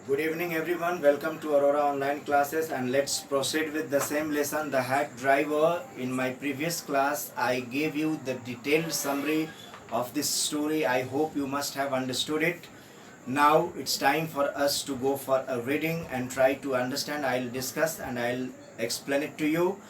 Good evening everyone, welcome to Aurora online classes and let's proceed with the same lesson, the hack driver. In my previous class I gave you the detailed summary of this story. I hope you must have understood it. Now it's time for us to go for a reading and try to understand. I'll discuss and I'll explain it to you.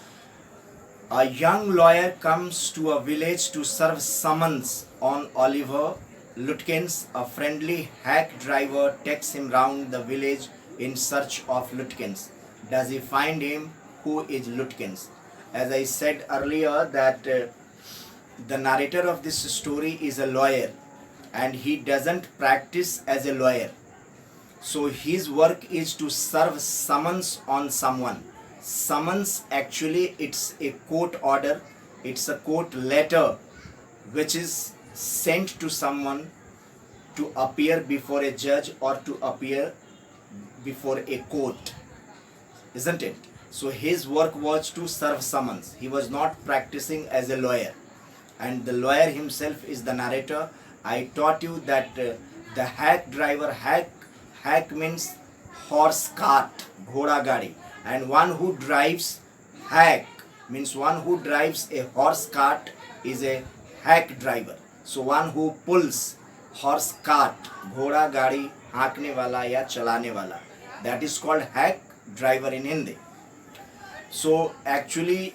A young lawyer comes to a village to serve summons on Oliver Lutkins. A friendly hack driver takes him round the village in search of Lutkins. Does he find him? Who is Lutkins? As I said earlier that the narrator of this story is a lawyer and he doesn't practice as a lawyer. So his work is to serve summons on someone. Summons, actually it's a court order, it's a court letter which is sent to someone to appear before a judge or to appear before a court, isn't it? So his work was to serve summons. He was not practicing as a lawyer, and the lawyer himself is the narrator. I taught you that the hack driver, hack means horse cart, ghoda gadi, and one who drives hack means one who drives a horse cart is a hack driver. So one who pulls horse cart, ghoda gadi हाँकने वाला या चलाने वाला, that is called hack driver in Hindi. So actually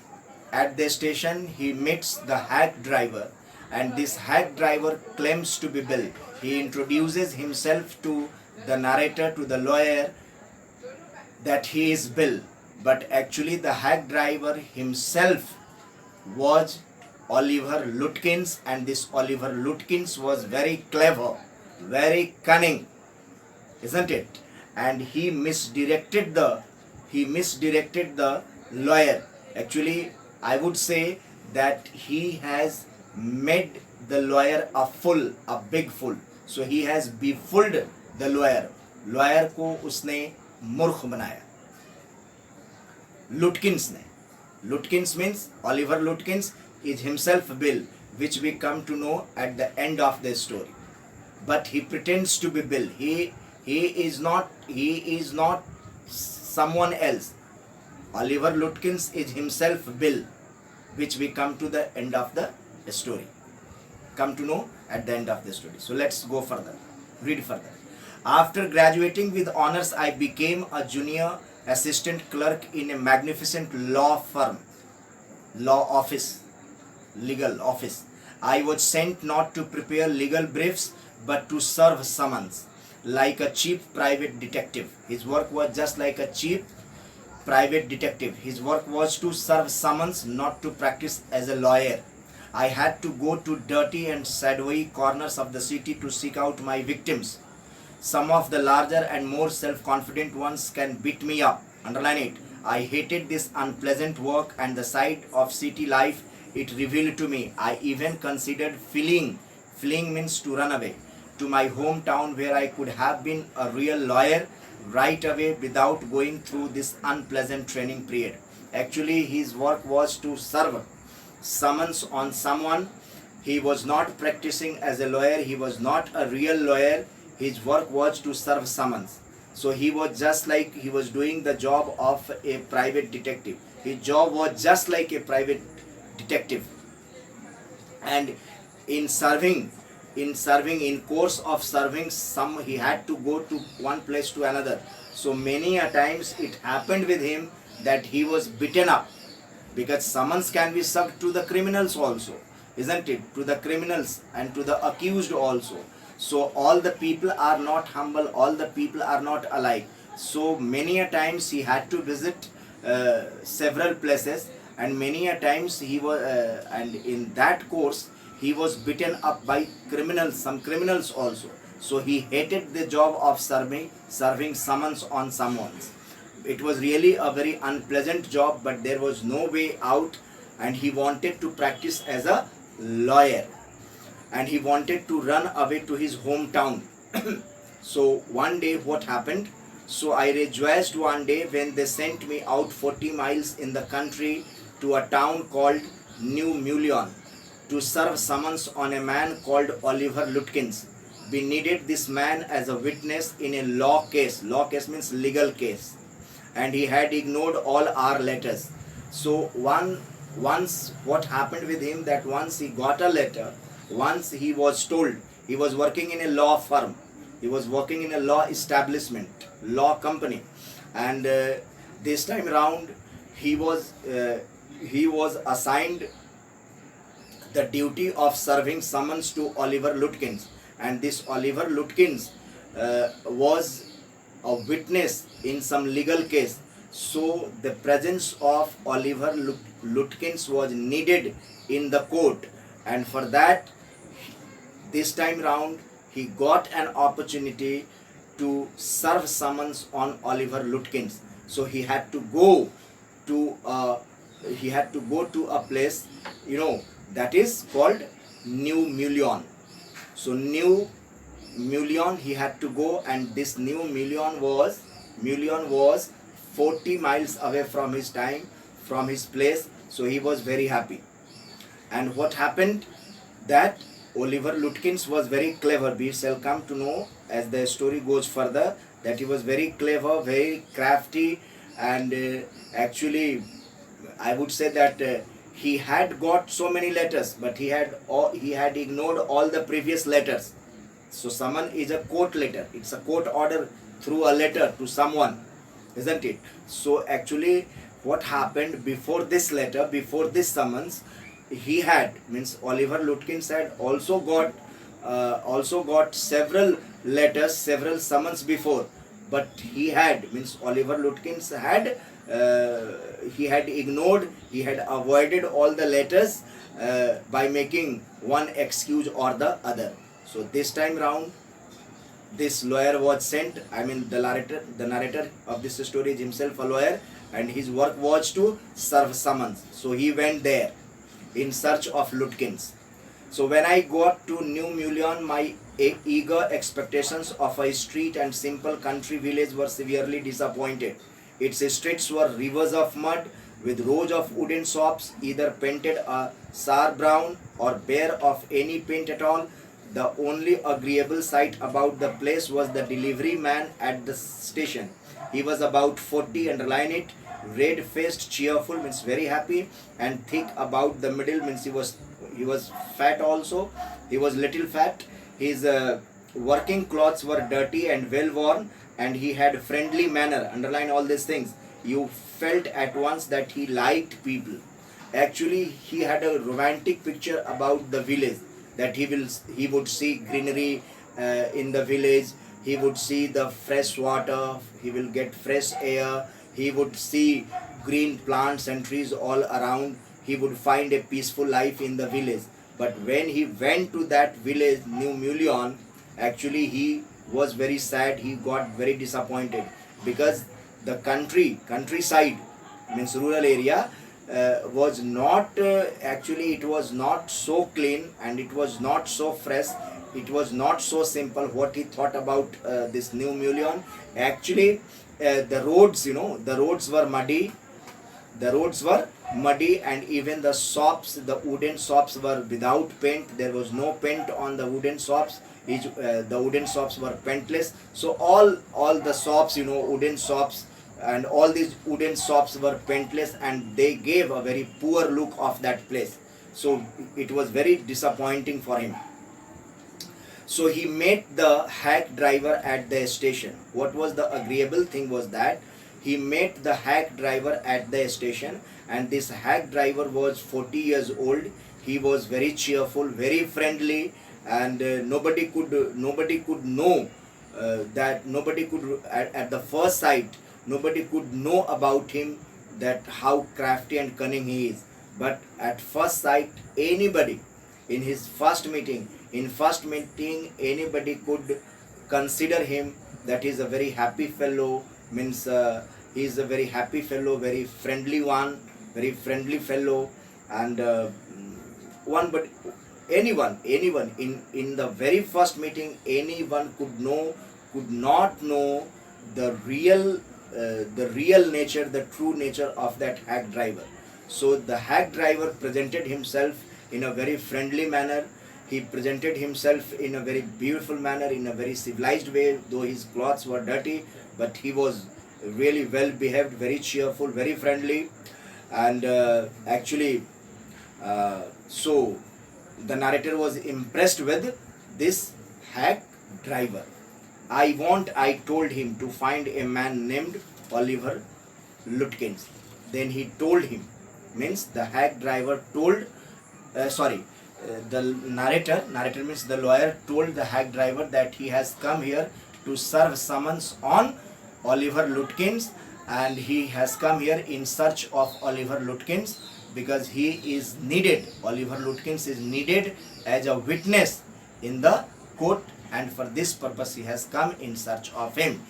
at the station he meets the hack driver, and this hack driver claims to be Bill. He introduces himself to the narrator, to the lawyer, that he is Bill, but actually the hack driver himself was Oliver Lutkins, and this Oliver Lutkins was very clever, very cunning, isn't it? And he misdirected the lawyer. Actually, I would say that he has made the lawyer a fool, a big fool. So he has befooled the lawyer. Lawyer को उसने मूर्ख बनाया, लुटकिंस ने. Lutkins means Oliver Lutkins is himself Bill, which we come to know at the end of the story. But he pretends to be Bill. He is not someone else. Oliver Lutkins is himself Bill, which we come to the end of the story. Come to know at the end of the story. So let's go further. Read further. After graduating with honors, I became a junior assistant clerk in a magnificent law firm, law office, legal office. I was sent not to prepare legal briefs but to serve summons, like a cheap private detective. His work was just like a cheap private detective. His work was to serve summons, not to practice as a lawyer. I had to go to dirty and shadowy corners of the city to seek out my victims. Some of the larger and more self-confident ones can beat me up. Underline it. I hated this unpleasant work and the sight of city life it revealed to me. I even considered fleeing. Fleeing means to run away. To my hometown where I could have been a real lawyer right away without going through this unpleasant training period. Actually, his work was to serve summons on someone. He was not practicing as a lawyer. He was not a real lawyer. His work was to serve summons. So he was just like he was doing the job of a private detective. His job was just like a private detective. And in course of serving some, he had to go to one place to another. So many a times it happened with him that he was beaten up, because summons can be served to the criminals also, isn't it? To the criminals and to the accused also. So all the people are not humble, all the people are not alike. So many a times he had to visit several places, and many a times he was and in that course he was beaten up by criminals, some criminals also. So he hated the job of serving summons on someone. It was really a very unpleasant job, but there was no way out, and he wanted to practice as a lawyer, and he wanted to run away to his hometown. So one day what happened? So I rejoiced one day when they sent me out 40 miles in the country to a town called New Mullion to serve summons on a man called Oliver Lutkins. we needed this man as a witness in a law case. Law case means legal case. And he had ignored all our letters. So once what happened with him, that once he got a letter, once he was told, he was working in a law firm, he was working in a law establishment, law company, and this time around he was assigned the duty of serving summons to Oliver Lutkins, and this Oliver Lutkins was a witness in some legal case. So the presence of Oliver Lutkins was needed in the court, and for that, this time round, he got an opportunity to serve summons on Oliver Lutkins. So he had to go to a place, that is called New Mullion. So New Mullion he had to go, and this New Mullion was 40 miles away from his place. So he was very happy. And what happened, that Oliver Lutkins was very clever. We shall come to know as the story goes further that he was very clever, very crafty, and actually I would say that he had got so many letters, but he had ignored all the previous letters. So summon is a court letter. It's a court order through a letter to someone, isn't it? So actually what happened before this letter, before this summons, he had, means Oliver Lutkins had also got several letters, several summons before, but he had, means Oliver Lutkins had he had ignored, he had avoided all the letters by making one excuse or the other. So this time round, this lawyer was sent. I mean, the narrator of this story is himself a lawyer, and his work was to serve summons. So he went there in search of Lutkins. So when I got to New Mullion, my eager expectations of a street and simple country village were severely disappointed. Its streets were rivers of mud with rows of wooden shops, either painted a sour brown or bare of any paint at all. The only agreeable sight about the place was the delivery man at the station. He was about 40, underline it, red-faced, cheerful, means very happy, and thick about the middle, means he was fat also. He was little fat. His working clothes were dirty and well worn, and he had friendly manner. Underline all these things. You felt at once that he liked people. Actually, he had a romantic picture about the village, that he would see greenery in the village. He would see the fresh water. He will get fresh air. He would see green plants and trees all around. He would find a peaceful life in the village. But when he went to that village, New Mullion, actually he was very sad. He got very disappointed because the countryside, means rural area, was not actually, it was not so clean, and it was not so fresh. It was not so simple what he thought about this New Mullion. Actually, the roads, the roads were muddy. The roads were muddy, and even the shops, the wooden shops, were without paint. There was no paint on the wooden shops. The wooden shops were paintless. So all the shops, wooden shops, and all these wooden shops were paintless, and they gave a very poor look of that place. So it was very disappointing for him. So he met the hack driver at the station. What was the agreeable thing was that he met the hack driver at the station, and this hack driver was 40 years old. He was very cheerful, very friendly, and nobody could know that nobody could at the first sight, nobody could know about him that how crafty and cunning he is. But at first sight, anybody in his first meeting, anybody could consider him that he is a very happy fellow, means he is a very happy fellow, very friendly one, very friendly fellow, and but anyone in the very first meeting, anyone could not know the real nature, the true nature of that hack driver. So the hack driver presented himself in a very friendly manner. He presented himself in a very beautiful manner, in a very civilized way, though his clothes were dirty, but he was really well behaved, very cheerful, very friendly. And actually, so the narrator was impressed with this hack driver. I told him to find a man named Oliver Lutkins. Then he told him, means the hack driver told, the narrator means the lawyer told the hack driver that he has come here to serve summons on Oliver Lutkins, and he has come here in search of Oliver Lutkins because he is needed. Oliver Lutkins is needed as a witness in the court, and for this purpose he has come in search of him.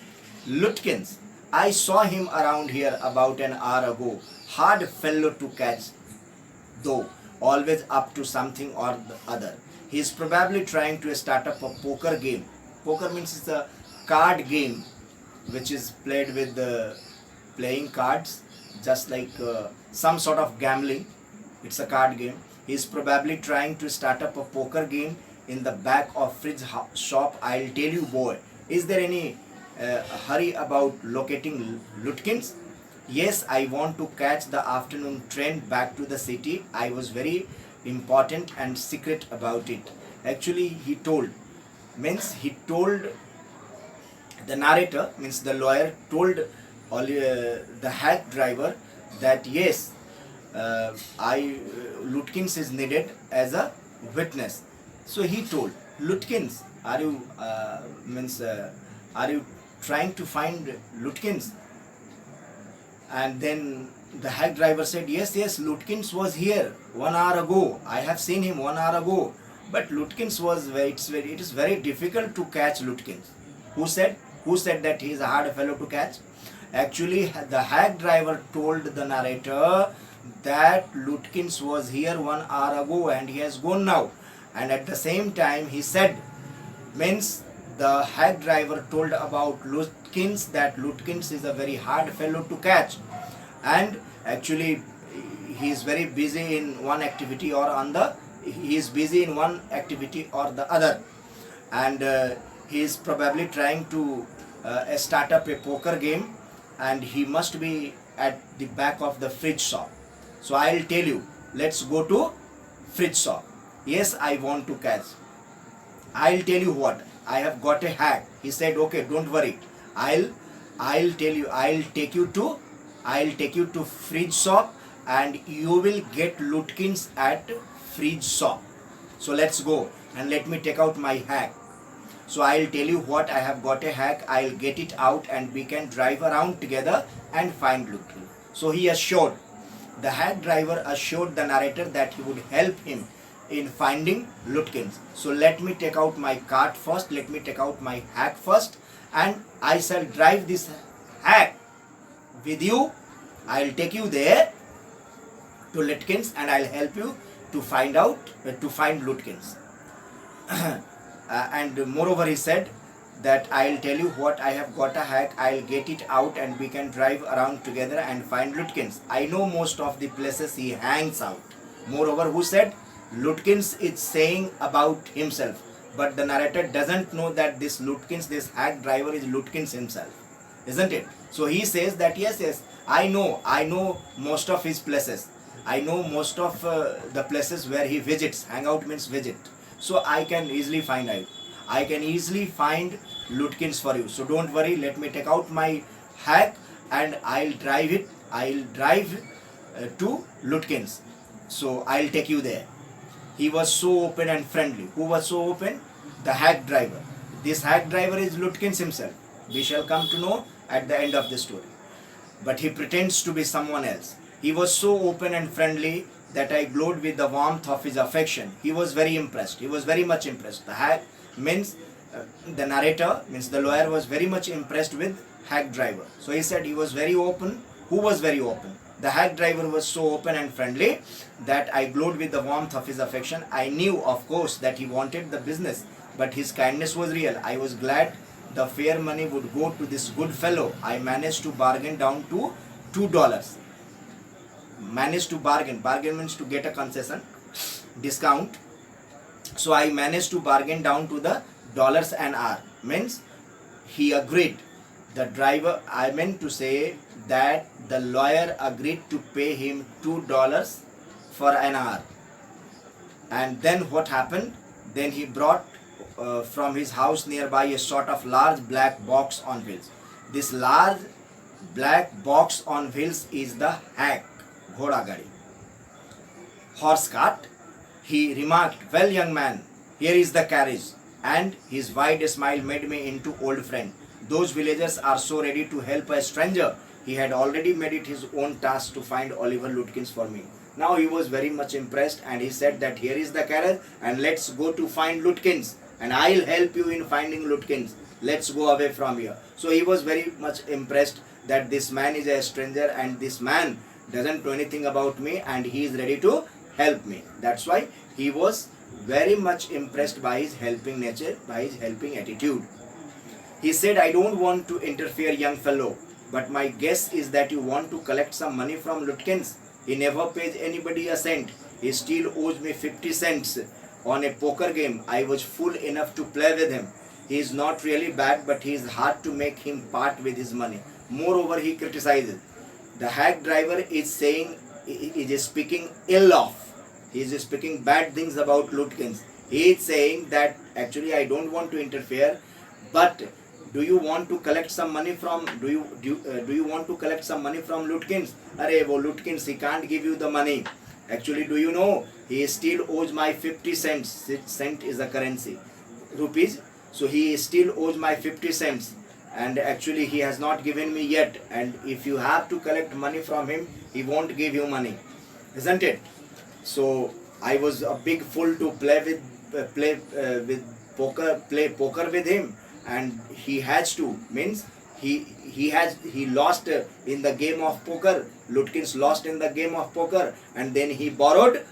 Lutkins, I saw him around here about an hour ago. Hard fellow to catch, though, always up to something or the other. He is probably trying to start up a poker game. Poker means it's a card game which is played with playing cards, just like some sort of gambling. It's a card game. He is probably trying to start up a poker game in the back of fridge shop. I'll tell you, boy. Is there any hurry about locating Lutkins? Yes, I want to catch the afternoon train back to the city. I was very important and secret about it. Actually, he told, the narrator, means the lawyer, told the hack driver that yes, Lutkins is needed as a witness. So he told, Lutkins, are you trying to find Lutkins? And then the hack driver said, yes, Lutkins was here 1 hour ago. I have seen him 1 hour ago. But Lutkins was it is very difficult to catch Lutkins. Who said that he is a hard fellow to catch? Actually, the hack driver told the narrator that Lutkins was here 1 hour ago and he has gone now. And at the same time he said, means the hack driver told about Lutkins that Lutkins is a very hard fellow to catch, and actually he is very busy in one activity or the other, and he is probably trying to start up a poker game, and he must be at the back of the fridge shop. So I'll tell you, let's go to fridge shop. Yes, I want to catch. I'll tell you what, I have got a hack. He said, okay, don't worry. I'll take you to fridge shop and you will get Lutkins at fridge shop. So let's go and let me take out my hack. So I'll tell you what, I have got a hack. I'll get it out and we can drive around together and find Lutkins. So the hack driver assured the narrator that he would help him in finding Lutkins. So let me take out my cart first, let me take out my hack first, and I shall drive this hack with you. I'll take you there to Lutkins and I'll help you to find Lutkins. And moreover he said that I'll tell you what, I have got a hack, I'll get it out and we can drive around together and find Lutkins. I know most of the places he hangs out. Moreover, who said? Lutkins is saying about himself, but the narrator doesn't know that this Lutkins, this hack driver, is Lutkins himself, isn't it? So he says that yes, I know most of his places. I know most of the places where he visits. Hang out means visit. So I can easily find out. I can easily find Lutkins for you. So don't worry. Let me take out my hack and I'll drive it. I'll drive to Lutkins. So I'll take you there. He was so open and friendly. Who was so open? The hack driver. This hack driver is Lutkins himself. We shall come to know at the end of the story. But he pretends to be someone else. He was so open and friendly that I glowed with the warmth of his affection. He was very impressed. He was very much impressed. The hack means the narrator, means the lawyer, was very much impressed with hack driver. So he said he was very open. Who was very open? The hack driver was so open and friendly that I glowed with the warmth of his affection. I knew, of course, that he wanted the business, but his kindness was real. I was glad the fair money would go to this good fellow. I managed to bargain down to $2. Managed to bargain. Bargain means to get a concession, discount. So I managed to bargain down to the dollars an hour. Means he agreed. The driver, I meant to say that the lawyer agreed to pay him $2 for an hour. And then what happened? Then he brought from his house nearby a sort of large black box on wheels. This large black box on wheels is the hack, ghoda gadi, horse cart. He remarked, "Well, young man, here is the carriage." And his wide smile made me into old friend. Those villagers are so ready to help a stranger. He had already made it his own task to find Oliver Lutkins for me. Now he was very much impressed, and he said that here is the carriage and let's go to find Lutkins, and I'll help you in finding Lutkins. Let's go away from here. So he was very much impressed that this man is a stranger and this man doesn't know anything about me and he is ready to help me. That's why he was very much impressed by his helping nature, by his helping attitude. He said, "I don't want to interfere, young fellow, but my guess is that you want to collect some money from Lutkins. He never pays anybody a cent. He still owes me 50 cents on a poker game. I was fool enough to play with him. He is not really bad, but he is hard to make him part with his money." Moreover, he criticizes. The hack driver is saying, he is speaking ill of. He is speaking bad things about Lutkins. He is saying that actually I don't want to interfere, but do you want to collect some money from do you want to collect some money from Lutkins? Arey wo Lutkins, he can't give you the money. Actually, do you know he still owes my 50 cents. Cent is the currency, rupees. So he still owes my 50 cents, and actually he has not given me yet, and if you have to collect money from him, he won't give you money, isn't it? So I was a big fool to play poker with him, and he has to, means he lost in the game of poker. Lutkins lost in the game of poker, and then he borrowed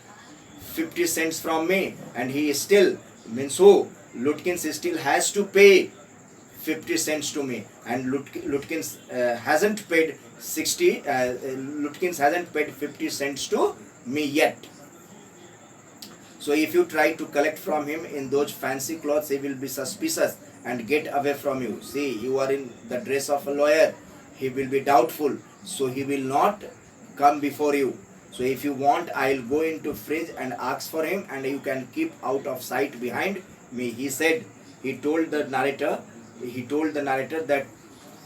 50 cents from me, and he still, means who, Lutkins still has to pay 50 cents to me, and Lutkins hasn't paid 60 Lutkins hasn't paid 50 cents to me yet. So if you try to collect from him in those fancy clothes, he will be suspicious and get away from you. See, you are in the dress of a lawyer, he will be doubtful, so he will not come before you. So if you want, I'll go into fridge and ask for him, and you can keep out of sight behind me. He said, he told the narrator that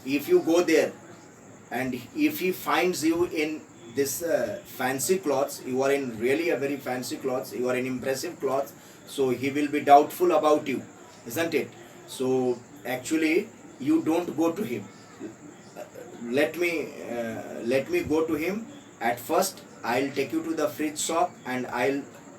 if you go there and if he finds you in this fancy clothes, you are in really a very fancy clothes, you are in impressive clothes, so he will be doubtful about you, isn't it? So actually you don't go to him. Let me go to him. At first I'll take you to the fridge shop, and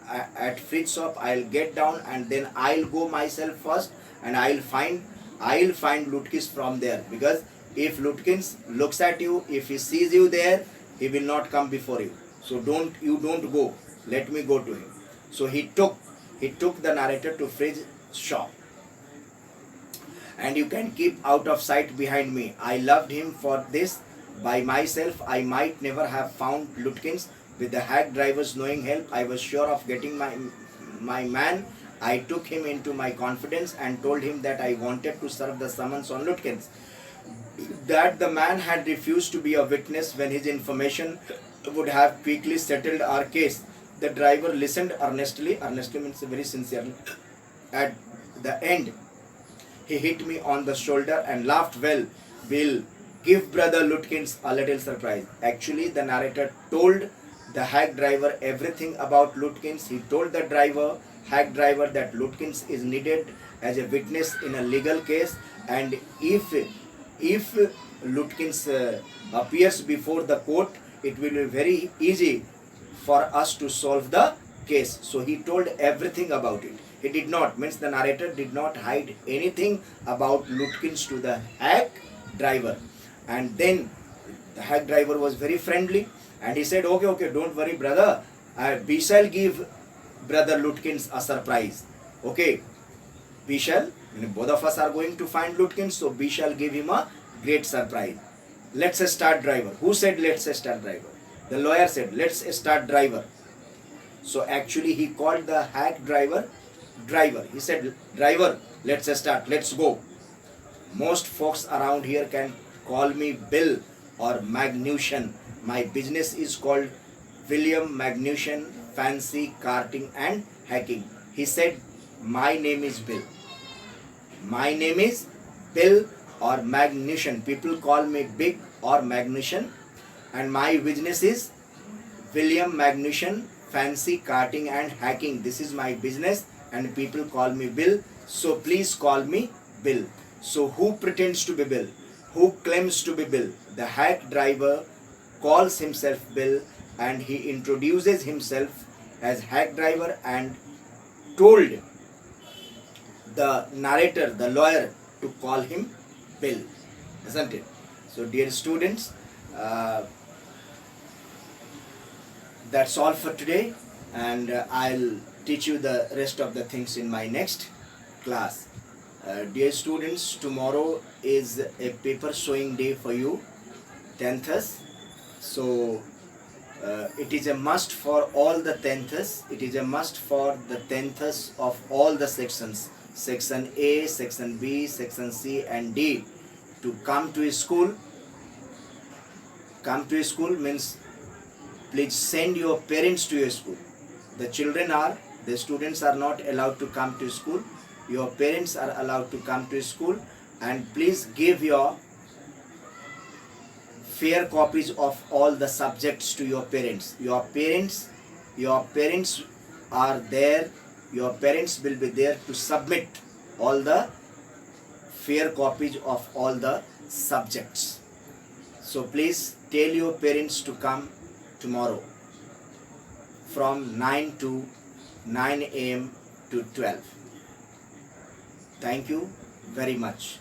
at fridge shop I'll get down, and then I'll go myself first, and I'll find Lutkins from there, because if Lutkins looks at you, if he sees you there, he will not come before you. So don't go. Let me go to him. So he took the narrator to fridge shop, and you can keep out of sight behind me. I loved him for this. By myself, I might never have found Lutkins. With the hack driver's knowing help, I was sure of getting my man. I took him into my confidence and told him that I wanted to serve the summons on Lutkins, that the man had refused to be a witness when his information would have quickly settled our case. The driver listened earnestly means very sincerely. At the end, he hit me on the shoulder and laughed. "Well, we'll give brother Lutkins a little surprise." Actually, the narrator told the hack driver everything about Lutkins. He told the hack driver that Lutkins is needed as a witness in a legal case, and if Lutkins appears before the court, it will be very easy for us to solve the case. So he told everything about it. He did not, means the narrator did not hide anything about Lutkins to the hack driver. And then the hack driver was very friendly, and he said, okay, don't worry brother, we shall give brother Lutkins a surprise. Okay, we shall, both of us are going to find Lutkins, so we shall give him a great surprise. Let's start, driver. Who said let's start, driver? The lawyer said let's start, driver. So actually he called the hack driver driver. He said, driver, let's start, let's go. Most folks around here can call me Bill or Magnuson. My business is called William Magnuson Fancy Karting and Hacking. He said, my name is Bill. My name is Bill or Magnuson. People call me Big or Magnuson. And my business is William Magnuson Fancy Karting and Hacking. This is my business and people call me Bill. So please call me Bill. So who pretends to be Bill? Who claims to be Bill? The hack driver calls himself Bill and he introduces himself as hack driver and told the narrator, the lawyer, to call him Bill, isn't it? So dear students, that's all for today, and I'll teach you the rest of the things in my next class. Dear students, tomorrow is a paper showing day for you, 10th. So it is a must for all the 10th. It is a must for the 10th of all the sections. Section A, Section B, Section C and D to come to school. Come to school means please send your parents to your school. The students are not allowed to come to school. Your parents are allowed to come to school, and please give your fair copies of all the subjects to your parents. Your parents are there. Your parents will be there to submit all the fair copies of all the subjects. So please tell your parents to come tomorrow from 9 a.m. to 12. Thank you very much.